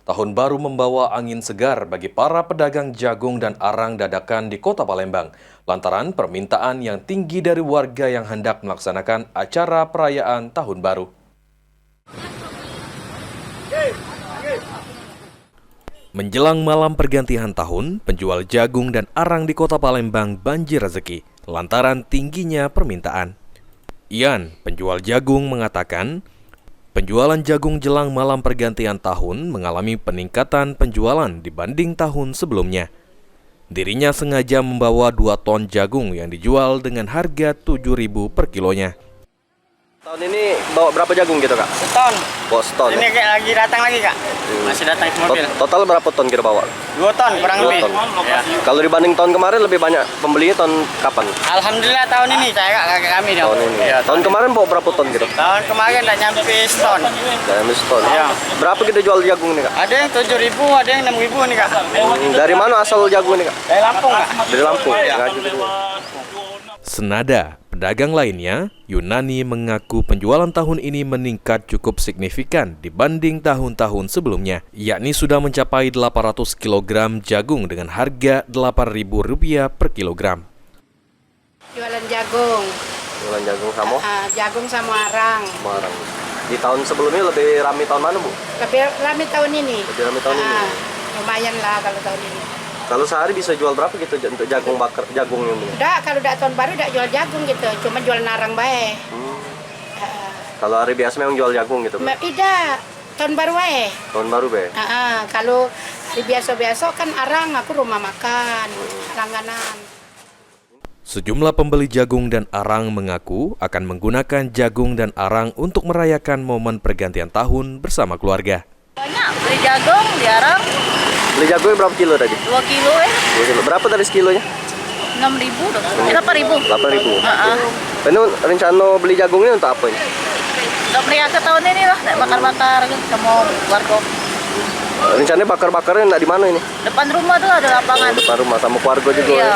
Tahun baru membawa angin segar bagi para pedagang jagung dan arang dadakan di Kota Palembang, lantaran permintaan yang tinggi dari warga yang hendak melaksanakan acara perayaan Tahun Baru. Menjelang malam pergantian tahun, penjual jagung dan arang di Kota Palembang banjir rezeki, lantaran tingginya permintaan. Ian, penjual jagung, mengatakan, penjualan jagung jelang malam pergantian tahun mengalami peningkatan penjualan dibanding tahun sebelumnya. Dirinya sengaja membawa 2 ton jagung yang dijual dengan harga 7.000 per kilonya. Tahun ini bawa berapa jagung gitu, Kak? Seton. Bawa seton. Ini kayak lagi datang lagi, Kak. Masih datang ke mobil. Total berapa ton kita bawa? 2 ton kurang 2 lebih. ton. Ya. Kalau dibanding tahun kemarin lebih banyak pembelinya tahun kapan? Alhamdulillah tahun ini saya kakak kami dong. Tahun ini. Ya, tahun kemarin bawa berapa ton gitu? tahun kemarin tak nyampe seton. Dari seton. Ya. Berapa kita jual jagung nih, Kak? Ada yang 7.000, ada yang 6.000 nih, Kak. Dari mana asal jagung nih, Kak? Dari Lampung, Kak. Dari Lampung. Ya. Ngaju gitu. Senada, pedagang lainnya, Yunani, mengaku penjualan tahun ini meningkat cukup signifikan dibanding tahun-tahun sebelumnya, yakni sudah mencapai 800 kg jagung dengan harga Rp8.000 per kilogram. Jualan jagung. Jualan jagung sama? Jagung sama arang. Marang. Di tahun sebelumnya lebih ramai tahun mana, Bu? Lebih ramai tahun ini. Lebih ramai tahun ini. Lumayan lah kalau tahun ini. Kalau sehari bisa jual berapa gitu untuk jagung bakar, jagungnya? Udah, kalau udah tahun baru udah jual jagung gitu. Cuma jual arang bae. Kalau hari biasa memang jual jagung gitu, Bu? Tidak, tahun baru bae. Tahun baru, Be? Kalau di biasa-biasa kan arang aku rumah makan, langganan. Sejumlah pembeli jagung dan arang mengaku akan menggunakan jagung dan arang untuk merayakan momen pergantian tahun bersama keluarga. Banyak, beli jagung, diarang, Beli jagungnya berapa kilo tadi? 2 kilo 2 kilo. Berapa tadi sekilonya? 6.000 dong, 8.000. 8.000. Ini rencana beli jagungnya untuk apa ini? Udah meriakan tahun ini lah, naik bakar-bakar sama keluarga. Rencananya bakar-bakarnya enggak di mana ini? Depan rumah tuh ada lapangan. Depan rumah sama keluarga juga. Iya.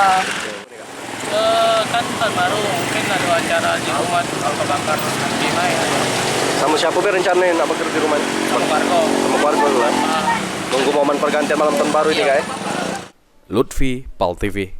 Kan tahun baru mungkin ada acara di rumah bakar gimana ya. Sama siapa Be rencananya nak bakar di rumah? Sama keluarga. Sama keluarga dulu. Nunggu momen pergantian malam tahun baru ini, Kak. Lutfi, PAL TV.